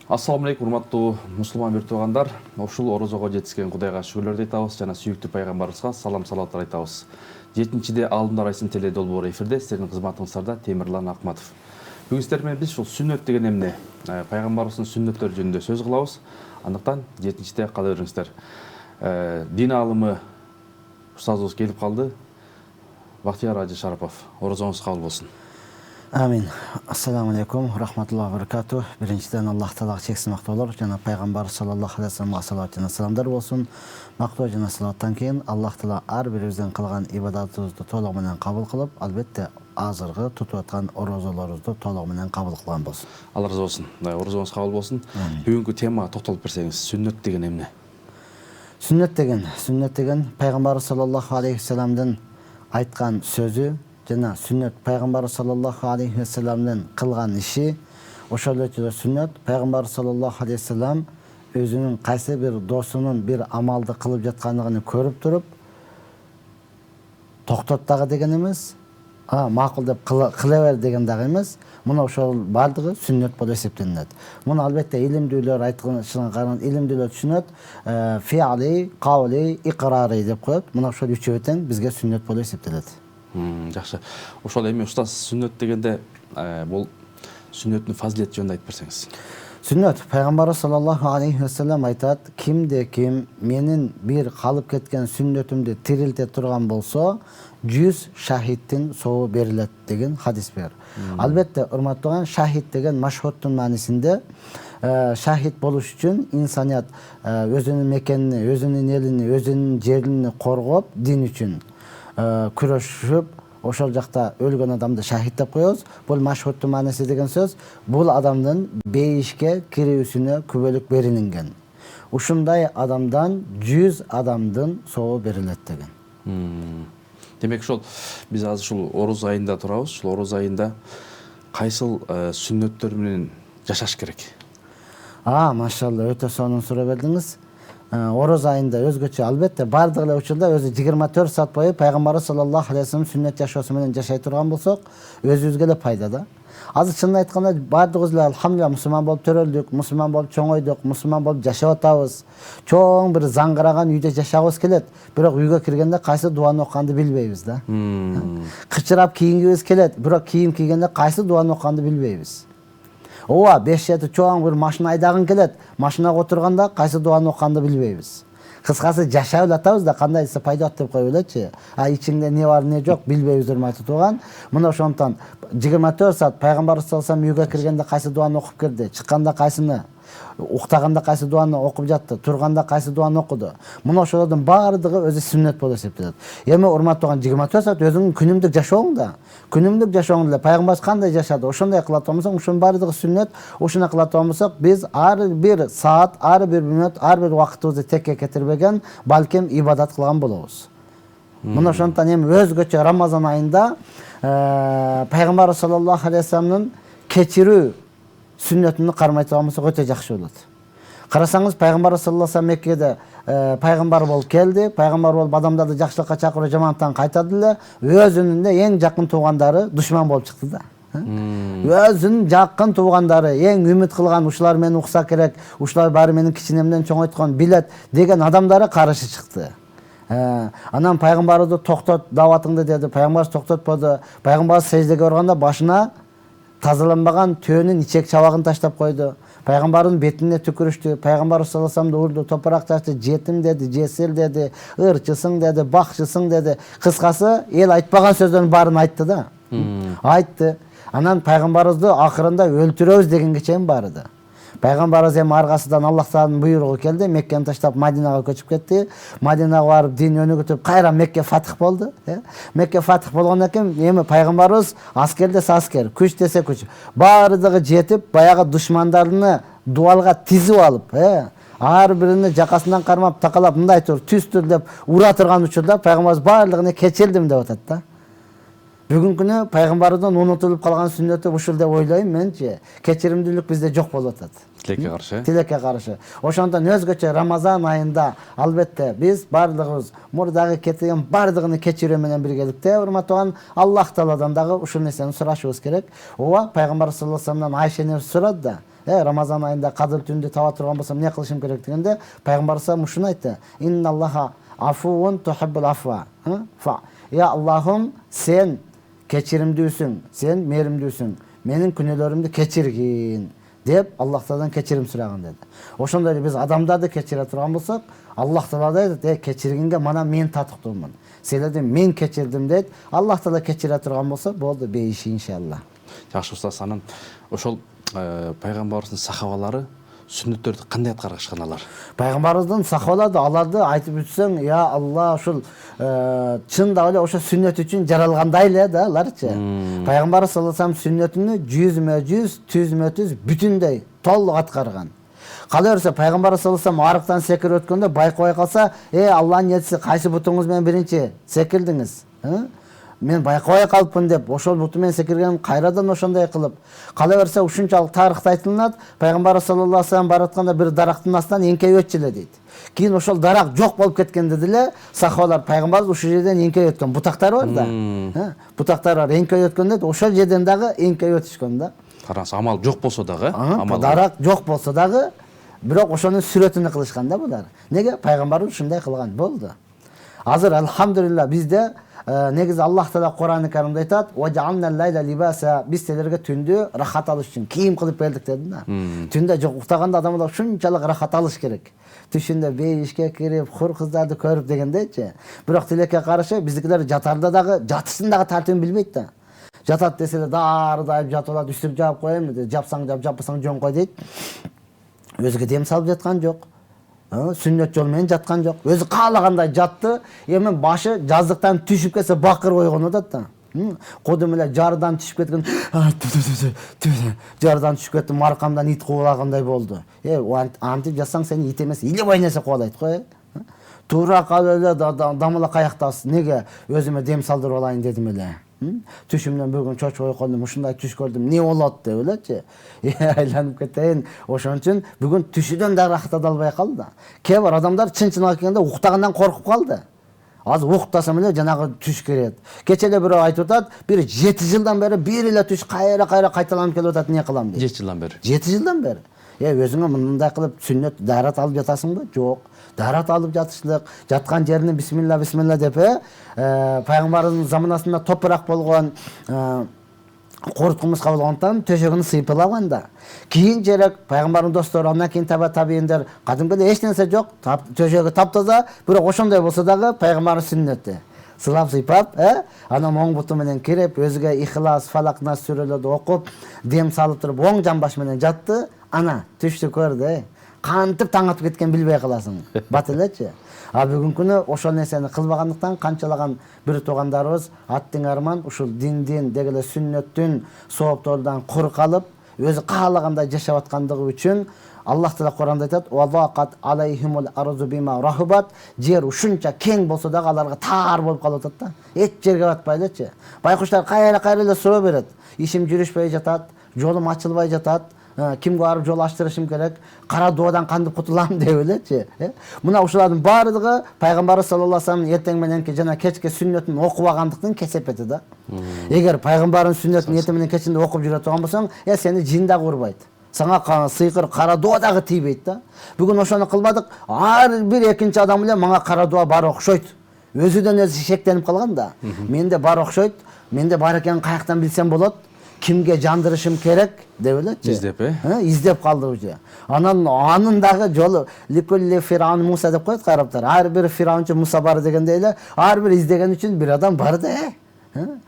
Ассаламу алейкум, урматтуу мусулман бир туугандар. Ушул орозого жетишкен Кудайга шүгүрлөрдү айтабыз жана сүйүктүү пайгамбарыбызга салам салаваттар айтабыз. 7-де Алдымдар Айсын теле долбоору эфирде сиздердин кызматыңыздарда Темирлан Акматов. Бүгүн сиздер менен биз ушул сүннөт деген эмне, пайгамбарыбыздын сүннөттөрү жөнүндө сөз кылабыз. Андыктан 7-де кала бериңиздер. Дин аалымы устазыбыз келип калды. Бактияр Ажы Шарапов, орозоңуз кабыл болсун. Амин. Ассаламу алейкум, рахматуллахи ва баракатух. Биринчиден Аллах Таалага чексиз мактоолор жана пайгамбар саллаллаху алейхи вассаламга салават жана саламдар болсун. Мактоо жана салаваттан кийин Аллах Таала ар бирибизден кылган ибадатыбызды толугу менен кабыл кылып, албетте азыркы тутуп аткан орозолорубузду толугу менен кабыл кылган болсун. Алла разы болсун. Орозоңуз кабыл болсун. Бүгүнкү тема токтолуп берсеңиз, сүннөт деген эмне? Сүннөт деген пайгамбар саллаллаху алейхи вассаламдын айткан сөзү жана сүннөт пайгамбар саллаллаху алейхи вассаламдын кылган иши. Ошол эле сүннөт пайгамбар саллаллаху алейхи вассалам өзүнүн кайсы бир досунун бир амалды кылып жаткандыгын көрүп туруп токтот дагы деген эмес, макул деп кыла бер деген дагы эмес. Муну ошол бардыгы сүннөт болуп эсептелинет. Муну албетте илимдүүлөр айтканын караганда илимдүүлөр түшүнөт. Фиали, каули, икрари деп коет. Муну ошол үчөө тең бизге сүннөт болуп эсептелет. Жакшы. Ошол эми устаз сүннөт дегенде бул сүннөттүн фазилети жөнүндө айтып берсеңиз. Сүннөт пайгамбар саллаллаху алейхи вассалам айтат, кимде ким менин бир калып кеткен сүннөтүмдү тирилте турган болсо, 100 шахидтин сообу берилет деген хадис бар. Албетте, урматтуу, шахид деген машхуттун маанисинде шахид болуш үчүн инсаният өзүнүн мекенини, өзүнүн элини, өзүнүн жерин коргоп, дин үчүн күрөшүп, ошол жакта өлгөн адамды шахид деп коебуз. Бул машхуттун мааниси деген сөз, бул адамдын бейишке кирүүсүнө күбөлүк берилинген. Ушундай адамдан 100 адамдын сообу берилет деген. Демек ошол биз азыр ушул ороз айында турабыз. Ушул ороз айында кайсыл сүннөттөр менен жашаш керек? Машалла, өтө сонун суроо бердиңиз. Ороз айында өзгөчө албетте бардык эле учурда өзү 24 саат бою пайгамбар саллаллаху алейхи вассалам сүннөт жашоосу менен жашай турган болсок, өзүбүзгө эле пайда да. Азыр чынын айтканда бардыгыбыз эле алхамдулилlah мусулман болуп төрөлдүк, мусулман болуп чоңойдук, мусулман болуп жашап атабыз. Чоң бир заңгыраган үйдө жашагыбыз келет, бирок үйгө киргенде кайсы дуаны окканды билбейбиз да. Кычырап кийингибиз келет, бирок кийим кийгенде кайсы дуаны окканды билбейбиз. 5-7 чоң бир машина айдагын келет, машинага отурганда кайсы дуаны окканды билбейбиз. Кыскасы жашап эле атабыз да, кандайсы пайда деп коюп элечи. Ичиңде эмне бар, эмне жок билбейбиз, урматтуу тууган. Мына ошондон 24 саат пайгамбар саллаллаху алейхи вассалам үйгө киргенде кайсы дуаны окуп кирди, чыкканда кайсыны, уктаганда кайсы дуаны окуп жатты, турганда кайсы дуаны окуду. Мына ошолордун баардыгы өзү сүннөт болуп эсептелет. Эми урматтуу тууган, 24 саат өзүңүн күнүмдүк жашооңда, эле пайгамбар кандай жашады, ошондой кылат болсоң, ушунун баардыгы сүннөт. Ушуна кылат болсок, биз ар бир саат, ар бир мүнөт, ар бир убакытыбызды текке кетирбеген, балким ибадат кылган болобуз. Мына ошондон эми өзгөчө Рамазан айында пайгамбар саллаллаху алейхи вассаламдын кечирүү сүннөтүнү кармай турган болсок өтө жакшы болот. Карасаңыз, пайгамбар саллаллаху алейхи вассалам Меккеде пайгамбар болуп келди, пайгамбар болуп адамдарды жакшылыкка чакырып, жамандыктан кайтарды эле, өзүнүн эң жакын туугандары душман болуп чыкты да. Өзүнүн жакын туугандары, эң үмүт кылган, ушулар мени укса керек, ушулар баары менин кичинемден чоңойткон билет деген адамдары каршы чыкты. Анан пайгамбарыбызды токтот даватыңды деди, пайгамбар токтотподу. Пайгамбар сеждеге барганда башына тазаланбаган төөнүн ичек чабагын таштап койду. Пайгамбардын бетине түкүрүштү. Пайгамбар саллаллаху алейхи вассаламды урду, топурак ташты, жетим деди, жесир деди, ырчысың деди, бакчысың деди. Кыскасы, эл айтпаган сөздөрдүн баарын айтты да. Айтты. Анан пайгамбарыбызды акырында өлтүрөбүз дегенге чейин барды. Пайгамбарыбыз эми аргасынан Аллах Тааланын буйругу келди, Меккени таштап Мадинага көчүп кетти. Мадинага барып дин өнүгүтүп, кайра Мекке фатих болду. Мекке фатих болгондон кийин эми пайгамбарыбыз аскер десе аскер, күч десе күч. Баардыгы жетип, баягы душмандарыны дуалга тизип алып, ар бирини жакасынан кармап, такалап, мындай тур, түстүр деп ура турган учурда пайгамбарыбыз баардыгын кечирдим деп атат да. Бүгүнкү күнү пайгамбарыбыздан унутулуп калган сүннөтү ушул деп ойлойм менчи. Кечиримдүүлүк бизде жок болуп атат. Тилекке каршы. Тилекке каршы. Ошондон өзгөчө Рамазан айында албетте биз бардыгыбыз мурдагы кеткен бардыгын кечирүү менен биргеликте, урматтуу, Аллах Тааладан дагы ушул нерсени сурашыбыз керек. Пайгамбар саллаллаху алейхи вассаламдан Айша энебиз сурады да. Рамазан айында кадыр түндү таба турган болсом эмне кылышым керек дегенде пайгамбарыбыз салам ушуну айтты. Инналлаха афуун тухиббул афва. Аллахым, сен кечиримдүүсүң, сен мээримдүүсүң. Менин күнөөлөрүмдү кечиргин деп Аллах Тааладан кечирим сураган деди. Ошондой эле биз адамдарды кечире турган болсок, Аллах Таала дейт, кечиргенге мана мен татыктуумун. Силерди мен кечирдим дейт. Аллах Таала кечире турган болсо, болду, бейиши иншалла. Жакшы устаз, анан ошол пайгамбарыбыздын сахабалары сүннөттөрдү кандай аткарышкан алар? Пайгамбарыбыздын сахабалары аларды айтып өтсөң, я Алла, ушул чындап эле ошо сүннөт үчүн жаралгандай эле да аларчы. Пайгамбарыбыз саллаллаху алейхи вассалам сүннөтүнү 100% түзмө-түз бүтүндөй толук аткарган. Кала берсе пайгамбарыбыз саллаллаху алейхи вассалам арыктан секирип өткөндө байкабай калса, Алланын элчиси, кайсы бутуңуз менен биринчи секирдиңиз? Мен байкабай калыпмын деп, ошол буту менен секиргеним кайрадан ошондой кылып. Кала берсе ушунчалык тарыхта айтылат, пайгамбарыбыз саллаллаху алейхи вассалам баратканда бир дарактын астынан эңкейип өтчү эле дейт. Кийин ошол дарак жок болуп кеткенде деле сахабалар пайгамбарыбыз ушул жерден эңкейип өткөн. Бутактары бар да. Бутактары бар, эңкейип өткөндө ошол жерден дагы эңкейип өтүшкөн да. Караңыз, амал жок болсо дагы, амал дарак жок болсо дагы, бирок ошонун сүрөтүнү кылышкан да булар. Неге? Пайгамбарыбыз ушундай кылган болду. Азыр альхамдулилла бизде негизи Аллах Таала Кур'ан-ы Каримде айтат: "Ва жаална лайла либаса", биз силерге түндү рахат алыш үчүн кийим кылып бердик деди да. Түндө жок уктаганда адамдар ушунчалык рахат алыш керек. Түшүндө бейишке кирип, хур кыздарды көрүп дегендейчи. Бирок тилекке каршы биздикилер жатарда дагы, жатышын дагы тартыбын билбейт да. Жатат десе дарыдайып жатып алат, үстүп жаап коем дейт. Жапсаң жап, жаппасаң жөн кой дейт. Өзгө дем салып жаткан жок. Сүннөт жол менен жаткан жок. Өзү каалагандай жатты. Эми башы жаздыктан түшүп кетсе бакыр койгон атат да. Кодум эле жардан түшүп кеткен. Жардан түшүп кеттим, аркамдан ит куулагандай болду. Антип жатсаң сени ит эмес, илебай нерсе кубалайт го. Туура калып эле дамала каяктасыз. Неге өзүмө дем салдырып алайын дедим эле. Түшүмдөн бүгүн чочуп койгондум, ушундай түш көрдүм, не болот деп элечи. Айланып кетейин. Ошон үчүн бүгүн түшүдөн да рахат албай калды. Кээ бир адамдар чын-чынга келгенде уктагандан коркуп калды. Азыр уктасам эле жанагы түш келет. Кече эле бирөө айтып атат, бир 7 жылдан бери бир эле түш кайра кайталанып келип атат, эмне кылам дейт. 7 жылдан бери. 7 жылдан бери. Өзүңө мындай кылып сүннөт дарат алып жатасыңбы? Жок. Дарат алып жатышлык, жаткан жерине бисмилла деп, пайгамбардын заманасында топурак болгон, корткумуска болгондон төшөгүн сыйпып алган да. Кийинчерээк пайгамбардын достору, андан кийин табииндер кадимки эле эч нерсе жок, төшөгү таптаза, бирок ошондой болсо дагы пайгамбардын сүннөтү. Сылап сыйпап, анан оң буту менен кирип, өзүгө Ихлас, Фалак, Нас сүрөлөрдү окуп, дем салып туруп, оң жамбаш менен жатты. Ана түштү көрдү. Кантип таң атып кеткен билбей каласың. Бат элечи. Бүгүнкү күнү ошол нерсени кылбагандыктан канчалаган бир туугандарыбыз аттың арман ушул диндин, деги эле сүннөттүн соопторунан кур калып, өзү каалагандай жашап аткандыгы үчүн Аллах Таала Кур'анда айтат: "Валлакат алейхимул арзу бима рахубат", жер ушунча кең болсо дагы аларга таар болуп калып атат да. Эч жерге батпай элечи. Байкуштар кайра эле суроо берет. Ишим жүрүшпөй жатат, жолум ачылбай жатат. Кимге барып жол ачтырышым керек, кара доодан кантип кутулам деп элечи. Мына ушулардын баардыгы пайгамбарыбыз саллаллаху алейхи вассалам эртең мененки жана кечке сүннөтүн окубагандыктын кесепети да. Эгер пайгамбардын сүннөтүн эртең менен кечинде окуп жүрө турган болсоң, сени жин да урбайт. Сага сыйкыр, кара доо дагы тийбейт да. Бүгүн ошону кылбадык. Ар бир экинчи адам эле мага кара доо бар окшойт. Өзүдөн өзү шектенип калган да. Менде бар окшойт, менде бар экенин каяктан билсем болот? Кимге жандырышым керек деп элечи. Издеп калды уже. Анын дагы жолу ликулли фираун Муса деп коет арабтар. Ар бир фираунчу Муса бар дегендей эле, ар бир издеген үчүн бир адам бар да.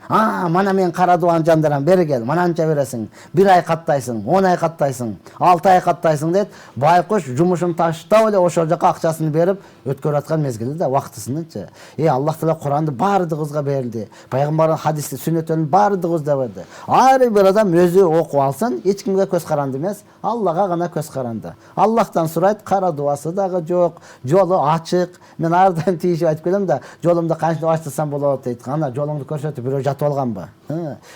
Мана мен кара дуан жандарам, бери кел, мананча бересиң. 1 ай каттайсың, 10 ай каттайсың, 6 ай каттайсың дейт. Байкуш жумушун таштап эле ошол жака акчасын берип өткөрүп аткан мезгилде да вактысынча. Аллах Таала Куранды баардыгыбызга берди. Пайгамбардын хадисти, сүннөтүн баардыгыбызга берди. Ар бир адам өзү окуп алсын, эч кимге көз каранды эмес, Аллага гана көз каранды. Аллахтан сурайт, кара дуасы дагы жок, жолу ачык. Мен ар дайым тийишип айтып келем да, жолумду кантип ачтырсам болот дейт. Ана жолуңду көрсөтүп бирөө жатып алганбы?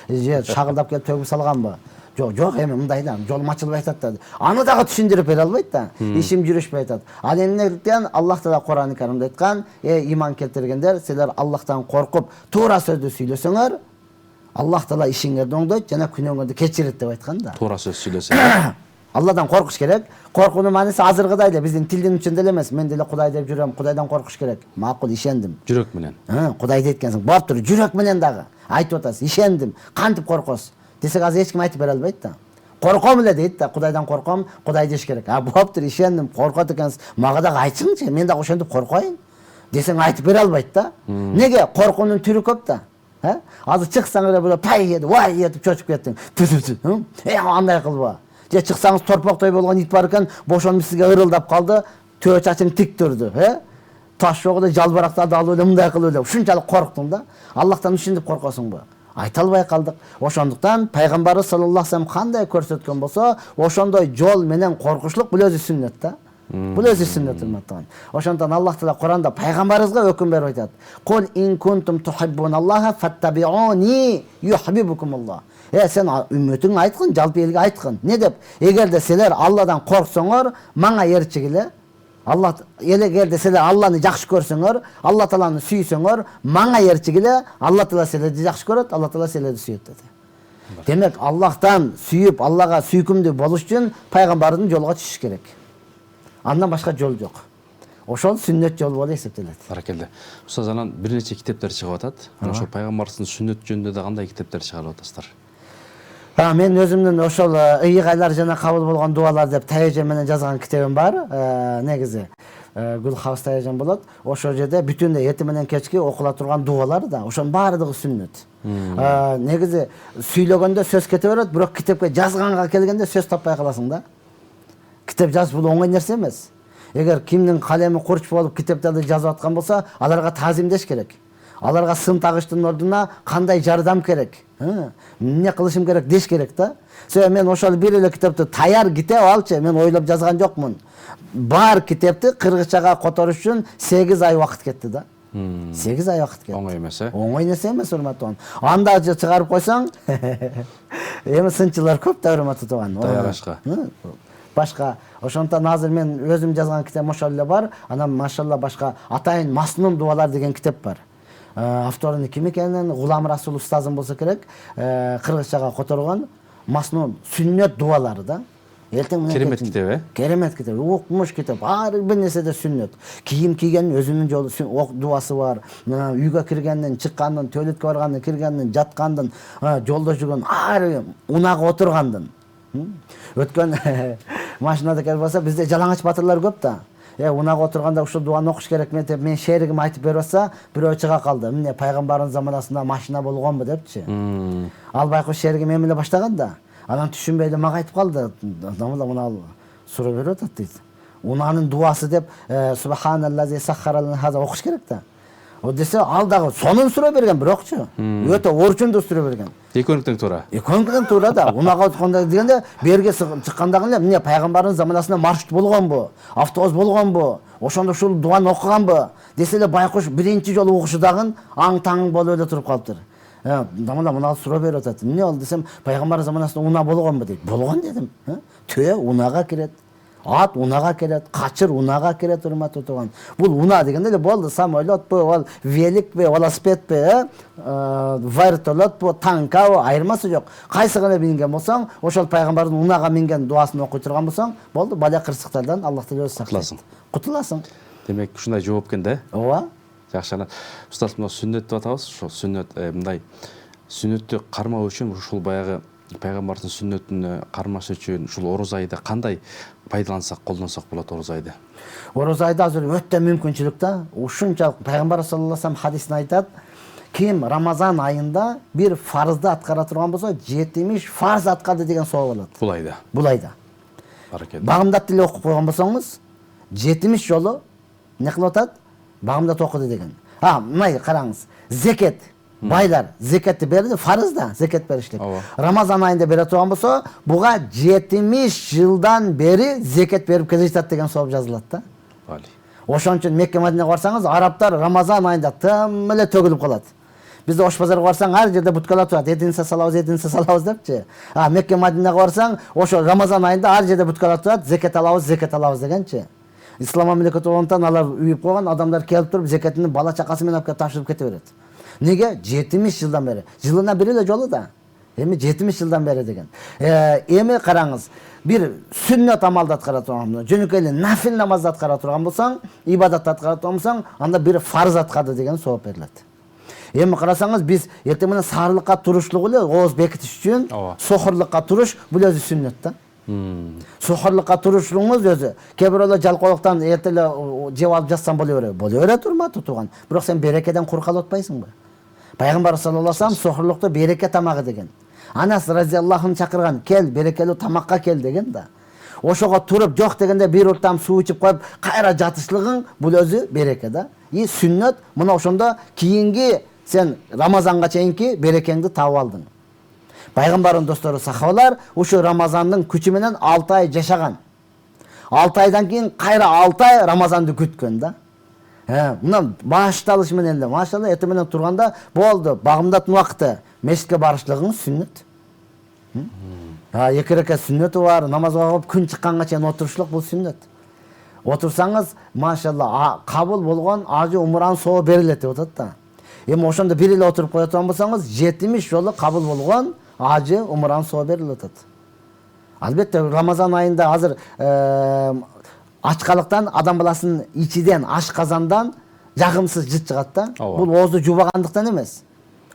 Же шагылдап келип төгүп салганбы? Жок, эми мындай да, жолум ачылбай атат да. Аны дагы түшүндүрүп бере албайт да. Ишим жүрүшпөй атат. Ал эмнеден Аллах Таала Кур'ан-ы Каримде айткан: "Иман келтиргендер, силер Аллахтан коркуп, туура сөздү сүйлөсөңөр, Аллах Таала ишиңерди оңдойт жана күнөөңөрдү кечирет" деп айткан да. Туура сөз сүйлөсөң. Алладан коркуш керек. Коркуунун мааниси азыркыдай эле биздин тилдин ичинде эле эмес. Мен деле Кудай деп жүрөм, Кудайдан коркуш керек. Макул, ишендим. Жүрөк менен. Кудай дейт экенсиң. Болуптур, жүрөк менен дагы айтып атасыз. Ишендим. Кантип коркосуз? Десек азыр эч ким айтып бере албайт да. Корком эле дейт да. Кудайдан корком, Кудай деш керек. Болуптур, ишендим, коркот экенсиз. Мага дагы айтсыңчы, мен дагы ошентип коркоюн. Десең айтып бере албайт да. Неге? Коркуунун түрү көп да. Азыр чыксаң эле бул пай деп, вай деп чочуп кеттиң. Андай кылба. Же чыксаңыз торпоктой болгон ит бар экен, бошонуп сизге ырылдап калды, төө чачың тик турду, таш жок эле жалбырактарды алып эле мындай кылып эле ушунчалык корктуң да. Аллахтан ушинтип коркосуңбу? Айта албай калдык. Ошондуктан пайгамбарыбыз саллаллаху алейхи вассалам кандай көрсөткөн болсо, ошондой жол менен коркушлук бул өзү сүннөт да. Бул өзү сүннөт урматтаган. Ошондон Аллах Таала Куранда пайгамбарыбызга өкүм берип айтат. Кул ин кунтум тухиббуналлаха фаттабиуни юхиббукумуллах. Сен үммөтүң айткын, жалпы элге айткын. Не деп? Эгерде силер Алладан корксоңор, мага ээрчигиле. Эгерде силер Алланы жакшы көрсөңөр, Алла Тааланы сүйсөңөр, мага ээрчигиле. Алла Таала силерди жакшы көрөт, Алла Таала силерди сүйөт деди. Демек, Аллахтан сүйүп, Аллага сүйкүмдүү болуш үчүн пайгамбардын жолуга түшүш керек. Андан башка жол жок. Ошол сүннөт жол болуп эсептелет. Баракелде. Устаз, анан бир нече китептер чыгып атат. Ошол пайгамбарыбыздын сүннөт жөнүндө да кандай китептер чыгарып атасыздар? Мен өзүмдүн ошол ыйык-айлар жана кабыл болгон дуалар деп таяжан менен жазган китебим бар. Негизи Гүлхабыс таяжан болот. Ошол жерде бүтүндөй эртең менен кечки окула турган дуалар да, ошонун баардыгы сүннөт. Негизи сүйлөгөндө сөз кете берет, бирок китепке жазганга келгенде сөз таппай каласың да. Китеп жазып бул оңой нерсе эмес. Эгер кимдин калеми курч болуп китептерди жазып аткан болсо, аларга таазимдеш керек. Аларга сын тагыштын ордуна кандай жардам керек, эмне кылышым керек деш керек да. Мен ошол бир эле китепти таяр китеп алчы, мен ойлоп жазган жокмун. Бар китепти кыргызчага которуш үчүн 8 ай убакыт кетти да. 8 ай убакыт кетти. Оңой эмес, Оңой нерсе эмес, урматтуу. Анда чыгарып койсоң, эми сынчылар көп да, урматтуу. Даярашка. Башка, ошондон азыр мен өзүм жазган китеп ошол эле бар. Анан машалла башка атайын Маснун дуалар деген китеп бар. Авторунун ким экенин Гулам Расул устазым болсо керек, кыргызчага которгон Маснун сүннөт дуалары да. Эртең менен керемет китеп, Керемет китеп, укмуш китеп. Ар бир нерседе сүннөт. Кийим кийгендин өзүнүн жолу дуасы бар. Үйгө киргенден, чыккандын, туалетке баргандын, киргендин, жаткандын, жолдо жүргөн, ар унага отургандын. Өткөн машинада келип болсо, бизде жалаңач батырлар көп да. Унага отурганда ушул дуаны окуш керек деп мен шеригим айтып берип атса, бирөө чыга калды. Эмне пайгамбардын заманасында машина болгонбу депчи. Ал байкуш шеригим эми эле баштаган да. Анан түшүнбөй эле мага айтып калды. Мына суроо берип атат дейт. Унанын дуасы деп Субханаллази саххаралана хаза окуш керек да. Десе ал дагы сонун суроо берген, бирокчу өтө орчундуу суроо берген. Экөөнүктөн туура. Экөөнүктөн туура да. Унага откондо дегенде берге чыккандагы эле эмне пайгамбардын заманасында маршрут болгонбу, автобус болгонбу, ошондо ушул дуаны окуганбы десе эле байкуш биринчи жолу окушу дагы аң-таң болуп эле туруп калыптыр. Мына суроо берип атат. Эмне болду десем, пайгамбардын заманасында уна болгонбу дейт. Болгон дедим. Төө унага кирет. Ат унага келет, качыр унага келет, урматтуу туган. Бул уна дегенде эле болду, самолетпу, ал великпи, велосипедпи, вертолетпу, танкабы, айырмасы жок. Кайсыгына минген болсоң, ошол пайгамбардын унага минген дуасын окуй турган болсоң, болду, бала кырсыктардан Аллах Таала өзү сактайт. Кутуласың. Демек, ушундай жооп экен да? Ооба. Жакшы. Устаз, мына сүннөт деп атабыз. Ошол сүннөт мындай сүннөттү кармоо үчүн ушул баягы пайгамбардын сүннөтүнө кармаш үчүн ушул ороз айда кандай пайдалансак, колдонсок болот ороз айды? Ороз айда азыр өтө мүмкүнчүлүк да. Ушунчалык пайгамбар саллаллаху алейхи вассалам хадисинде айтат, ким Рамазан айында бир фарзды аткара турган болсо, 70 фарз аткарды деген соо болот. Бул айда. Бул айда. Баракелде. Багымдат деле окуп койгон болсоңуз, 70 жолу не кылып атат? Багымдат окуду деген. Мына караңыз. Зекет. Байлар зекетти берди, фарыз да зекет беришлик. Рамазан айында бере турган болсо, буга 70 жылдан бери зекет берип келе жатат деген сооп жазылат да. Ошон үчүн Мекке Мадинага барсаңыз, арабтар Рамазан айында тым эле төгүлүп калат. Бизде Ош базарга барсаң, ар жерде буткалар турат, единсе салабыз депчи. Мекке Мадинага барсаң, ошо Рамазан айында ар жерде буткалар турат, зекет алабыз дегенчи. Ислам мамлекети болгондон алар үйүп койгон, адамдар келип туруп зекетин бала чакасы менен алып келип тапшырып кете берет. Неге? 70 жылдан бери. Жылына бир эле жолу да. Эми 70 жылдан бери деген. Эми караңыз, бир сүннөт амалды аткара турган, жөнөкөй эле нафил намазды аткара турган болсоң, ибадатты аткара турган болсоң, анда бир фарз аткарды деген сооп берилет. Эми карасаңыз, биз эртең менен саарылыкка турушлук эле ооз бекитиш үчүн сохурлукка туруш бул өзү сүннөт да. Сохурлукка турушуңуз өзү кээ бирөөлөр жалкоолуктан эрте эле жеп алып жатсаң боло берет, урматтуу тууган. Бирок сен берекеден кур калып атпайсыңбы? Пайгамбар саллаллаху алейхи вассалам сохурлукту береке тамагы деген. Анас разияллаху анху чакырган, кел берекелүү тамакка кел деген да. Ошого туруп жок дегенде бир уртам суу ичип коюп кайра жатышлыгың бул өзү береке да. Сүннөт мына ошондо кийинки сен Рамазанга чейинки берекеңди таап алдың. Пайгамбардын достору сахабалар ушу Рамазандын күчү менен 6 ай жашаган. 6 айдан кийин кайра 6 ай Рамазанды күткөн да. Мына башталыш менен эле машалла эртең менен турганда болду, багымдаттын убакыты мешитке барышлыгың сүннөт. 2 рекат сүннөтү бар, намазга кылып күн чыкканга чейин отурушлук бул сүннөт. Отурсаңыз, машалла кабыл болгон ажы умранын соого берилет деп атат да. Эми ошондо бир эле отуруп кое турган болсоңуз, 70 жолу кабыл болгон ажы умранын соого берилет атат. Албетте Рамазан айында азыр ачкалыктан адам баласынын ичиден ашказандан жагымсыз жыт чыгат да. Бул оозду жубагандыктан эмес.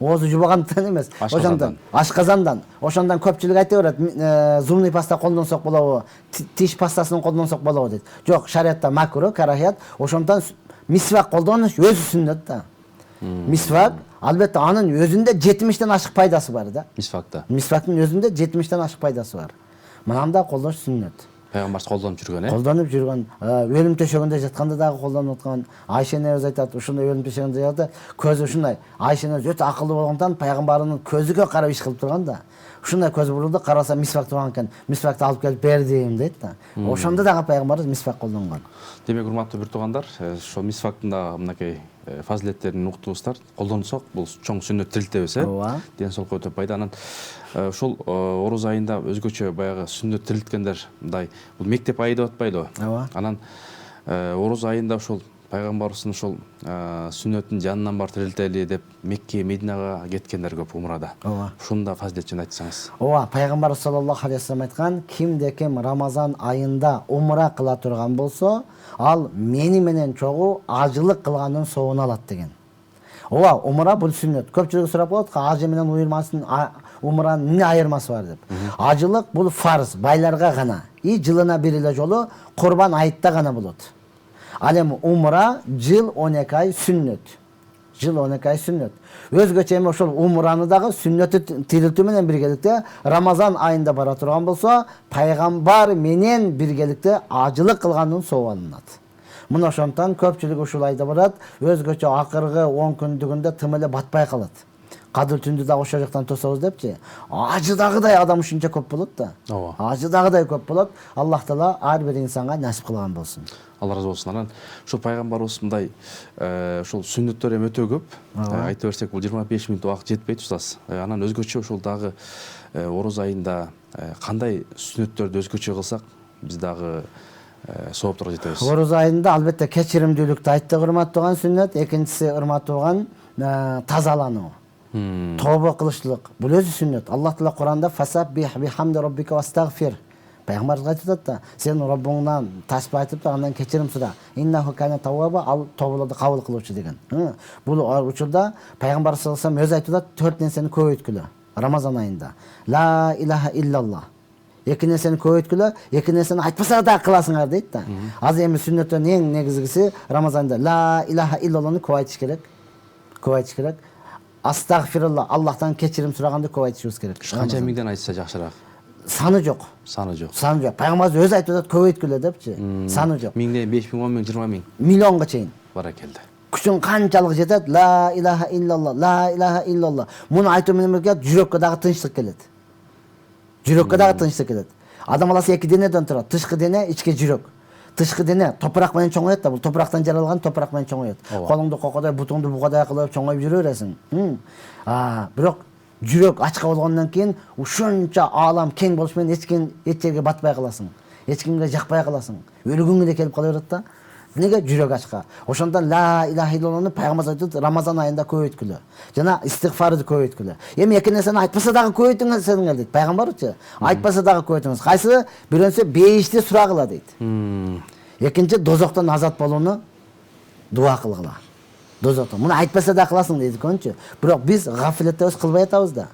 Оозду жубагандыктан эмес. Ошондон ашказандан. Ошондон көпчүлүк айта берет, зубный паста колдонсок болобу, тиш пастасын колдонсок болобу дейт. Жок, шариатта макрух, карахият. Ошондон мисвак колдонуш өзү сүннөт да. Мисвак, албетте анын өзүндө 70ден ашык пайдасы бар да. Мисвакта. Мисвактын өзүндө 70ден ашык пайдасы бар. Мынанда колдош сүннөт. Пайгамбар колдонуп жүргөн, Колдонуп жүргөн, өлүм төшөгүндө жатканда дагы колдонуп аткан. Айша энебиз айтат, ушундай өлүм төшөгүндө жатты, көзү ушундай. Айша энебиз өтө акылдуу болгондон пайгамбардын көзүгө карап иш кылып турган да. Ушундай көзү бурулду, караса мисвак турган экен. Мисвакты алып келип бердим дейт да. Ошондо дагы пайгамбарыбыз мисвак колдонгон. Демек, урматтуу бир туугандар, ошо мисвактын да мынакей фазилеттерин уктубуздар. Колдонсок бул чоң сүннөт тирилтебиз, ден соолукка өтө пайдаланат. Ошол ороз айында өзгөчө баягы сүннөт тирилткендер мындай бул мектеп айы деп атпайлыбы? Анан ороз айында ошол пайгамбарыбыздын ошол сүннөтүн жанынан бар тирилтели деп Мекке, Мединага кеткендер көп умрада. Ушунда фазилет жөнүндө айтсаңыз. Пайгамбар саллаллаху алейхи вассалам айткан, кимде ким Рамазан айында умра кыла турган болсо, ал мени менен чогуу ажылык кылганын соогун алат деген. Умра бул сүннөт. Көпчүлүк сурап коет, ажы менен уйырмасын, умранын эмне айырмасы бар деп. Ажылык бул фарз, байларга гана. Жылына бир эле жолу Курбан айтта гана болот. Ал эми умра жыл 12 ай сүннөт. Жыл 12 ай сүннөт. Өзгөчө эми ошол умраны дагы сүннөтү тирилтүү менен биргеликте Рамазан айында бара турган болсо, пайгамбар менен биргеликте ажылык кылганын соого алынат. Мына ошондон көпчүлүк ушул айда барат, өзгөчө акыркы 10 күндүгүндө тым эле батпай калат. Кадыр түндү да ошол жактан тособуз депчи. Ажыдагыдай адам ушунча көп болот да. Ажыдагыдай көп болот. Аллах таала ар бир инсанга насип кылган болсун. Алла разы болсун. Анан ушул пайгамбарыбыз мындай ушул сүннөттөр эми өтө көп. Айта берсек бул 25 мүнөт убакыт жетпейт устаз. Анан өзгөчө ушул дагы ороз айында кандай сүннөттөрдү өзгөчө кылсак, биз дагы сооптурга жетебиз. Ороз айында албетте кечиримдүүлүктү айттык, урматтуу сүннөт. Экинчиси урматтуу тазалануу. Тобо кылышлык. Бул өзү сүннөт. Аллах таала Куранда фасаббих бихамди роббика вастагфир. Пайгамбарга айтат да, сен Роббуңдан тасбih айтып андан кечирим сура. Иннаху кана таваба, ал тоболорду кабыл кылуучу деген. Бул учурда пайгамбар саллаллаху алейхи вассалам өзү айтат, 4 нерсени көбөйткүлө Рамазан айында. Ла илаха иллаллах. 2 нерсени көбөйткүлө, 2 нерсени айтпаса да кыласыңар дейт да. Азыр эми сүннөттөн эң негизгиси Рамазанда ла илаха иллаллахны көп айтыш керек. Көп айтыш керек. Астагфирулла, Аллахтан кечирим сураганды көп айтышыбыз керек. Канча миңден айтса жакшыраак? Саны жок. Саны жок. Саны жок. Пайгамбарыбыз өзү айтып атат, көбөйткүлө депчи. Саны жок. 1000, 5000, 10 000, 20 000. Миллионго чейин. Баракелде. Күчүң канчалык жетет? Ла илаха иллаллах, ла илаха иллаллах. Муну айтуу менен бирге жүрөккө дагы тынчтык келет. Жүрөккө дагы тынчтык келет. Адам баласы 2 денеден турат. Тышкы дене, ички жүрөк. Тышкы дене топурак менен чоңоет да, бул топурактан жаралган топурак менен чоңоет. Колуңду кокодой, бутуңду бугадой кылып чоңоюп жүрө бересиң. Бирок жүрөк ачка болгондон кийин ушунча аалам кең болуш менен эч жерге батпай каласың. Эч кимге жакпай каласың. Өлгүң эле келип кала берет да. Неге жүрөк ачка. Ошондон ла илаха иллаллахны пайгамбар айтат, Рамазан айында көбөйткүлө. Жана истигфарды көбөйткүлө. Эми эки нерсени айтпаса дагы көбөйтүңүздөр дейт пайгамбарчы. Айтпаса дагы көбөйтүңүз. Кайсы? Бирөөсү бейишти сурагыла дейт. Экинчи дозоктон азат болууну дуа кылгыла. Дозоктон. Муну айтпаса да кыласың дейт көбүнчө. Бирок биз гафилеттебиз кылбай атабыз да.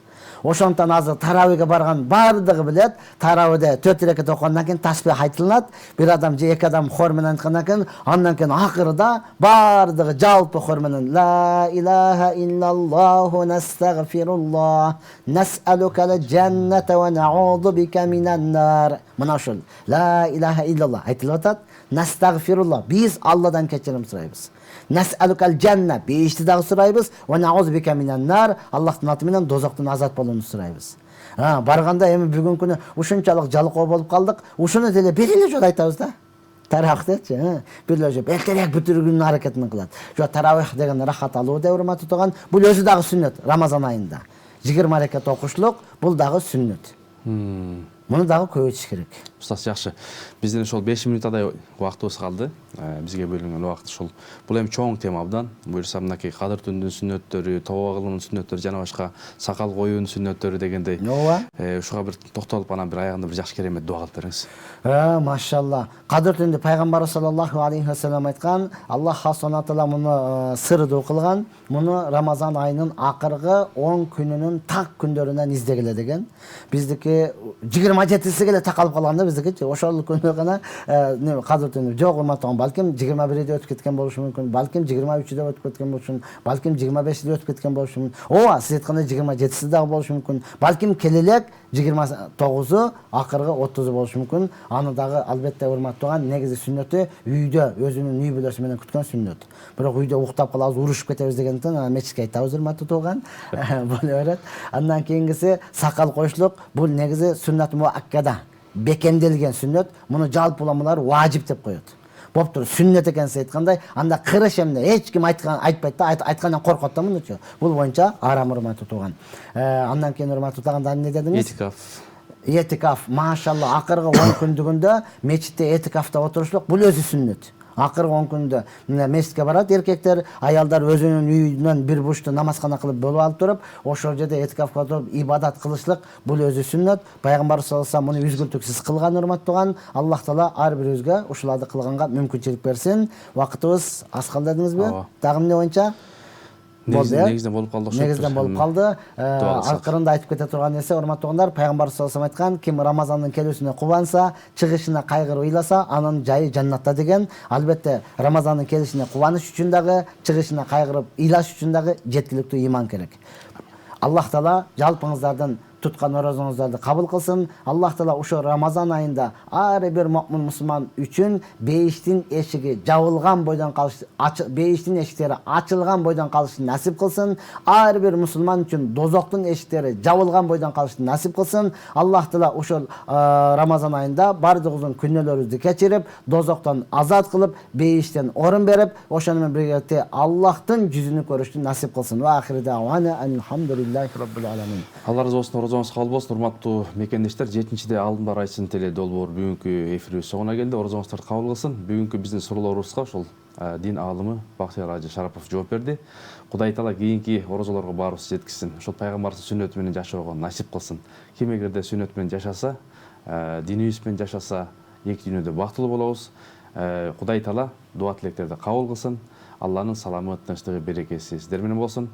Ошондон азыр таравиге барган бардыгы билет, таравиде 4 рекет окугандан кийин тасбих айтылат. Бир адам же эки адам хор менен айткандан кийин, андан кийин акырда бардыгы жалпы хор менен ла илаха иллаллаху настагфируллах, нас'алукал джанната ва на'уду бика минан нар. Мына ошол ла илаха иллаллах айтылып атат. Настагфируллах, биз Алладан кечирим сурайбыз. Нас'алукал джанна, бейишти дагы сурайбыз. Ва на'уду бика минан нар, Аллахтын аты менен дозоктон азат болууну сурайбыз. Барганда эми бүгүнкү күнү ушунчалык жалкоо болуп калдык. Ушуну деле бир эле жолу айтабыз да. Таравихтечи, бир эле жолу эртерээк бүтүрүүнүн аракетин кылат. Жо таравих деген рахат алуу деп урматтуу тууган, бул өзү дагы сүннөт Рамазан айында. 20 рекет окушлук, бул дагы сүннөт. Муну дагы көбөйтүш керек. Устаз, жакшы. Бизден ошол 5 минутадай убактыбыз калды. Бизге бөлүнгөн убакыт ушул. Бул эми чоң тема абдан. Буюрса мынакей кадыр түндүн сүннөттөрү, тоба кылуунун сүннөттөрү жана башка сакал коюунун сүннөттөрү дегендей. Ооба. Ушуга бир токтолуп анан бир аягында бир жакшы керемет дуа кылып бериңиз. Машалла. Кадыр түндү пайгамбар саллаллаху алейхи ва саллям айткан, Аллах субхана таала муну сырдуу кылган. Муну Рамазан айынын акыркы 10 күнүнүн так күндөрүнөн издегиле деген. Биздики 27-си келе такалып калганда биздики ошол күнү гана кадыр түнү жок урматтуу, балким 21-де өтүп кеткен болушу мүмкүн, балким 23-де өтүп кеткен болушу мүмкүн, балким 25-де өтүп кеткен болушу мүмкүн. Ооба, сиз айткандай 27-си дагы болушу мүмкүн. Балким келелек 29-у, акыркы 30-у болушу мүмкүн. Аны дагы албетте урматтууган, негизи сүннөтү үйдө өзүнүн үй бүлөсү менен күткөн сүннөт. Бирок үйдө уктап калабыз, урушуп кетебиз дегенден мечитке айтабыз урматтуу тууган. Боло берет. Андан кийингиси сакал коюшлук. Бул негизи сүннат муаккада, бекемделген сүннөт. Муну жалпы уламалар важип деп коет. Боптур, сүннөт экен сиз айткандай, анда кырыш эмне, эч ким айтпайт да, айткандан коркот да мунучу. Бул боюнча арам урматтуу тууган. Андан кийин урматтуу тууган эмне дедиңиз? Этикаф, машалла, акыркы 10 күндүгүндө мечитте этикафта отурушлук, бул өзү сүннөт. Акыркы 10 күндө мечитке барат эркектер, аялдар өзүнүн үйүнөн бир бурчта намазкана кылып болуп алып туруп, ошол жерде этикафка туруп ибадат кылышлык, бул өзү сүннөт. Пайгамбар саллаллаху алейхи ва саллям муну үзгүлтүксүз кылган урматтууган. Аллах таала ар бирибизге ушуларды кылганга мүмкүнчүлүк берсин. Вакытыбыз аскан дедиңизби? Дагы эмне боюнча? Негизден болуп калды ошо. Негизден болуп калды. Акырында айтып кете турган нерсе, урматтуугандар, пайгамбар саллаллаху алейхи ва саллям айткан, ким Рамазандын келүүсүнө кубанса, чыгышына кайгырып ыйласа, анын жайы жаннатта деген. Албетте, Рамазандын келишине кубаныш үчүн дагы, чыгышына кайгырып ыйлаш үчүн дагы жеткиликтүү иман керек. Аллах таала жалпыңыздардын туткан орозоңуздарды кабыл кылсын. Аллах таала ошо Рамазан айында ар бир муъмин мусулман үчүн бейиштин эшиги жабылган бойдон калыш, бейиштин эшиктери ачылган бойдон калышын насип кылсын. Ар бир мусулман үчүн дозоктун эшиктери жабылган бойдон калышын насип кылсын. Аллах таала ошол Рамазан айында бардыгыбыздын күнөөлөрүбүздү кечирип, дозоктон азат кылып, бейиштен орун берип, ошону менен бирге Аллахтын жүзүнү көрүштү насип кылсын. Ва ахири дауана алхамдулиллахи раббил аламин. Алла разы болсун, орозоңуз кабыл болсун. Урматтуу мекендештер, 7-де алдындар айсын теле долбоор бүгүнкү эфирибиз соңуна келди. Орозоңуздарды кабыл кылсын. Бүгүнкү биздин суроолорубузга ошол дин аалымы Бактияр Ажы Шарапов жооп берди. Кудай таала кийинки орозолорго баарыбызды жеткизсин. Ошол пайгамбардын сүннөтү менен жашоого насип кылсын. Ким эгерде сүннөт менен жашаса, динибиз менен жашаса, эки дүйнөдө бактылуу болобуз. Кудай таала дуа тилектерди кабыл кылсын. Алланын саламы, тынчтыгы, берекеси сиздер менен болсун.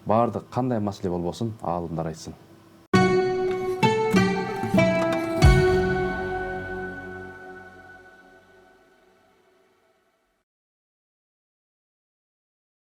Баардык кандай маселе болбосун, аалымдар айтсын.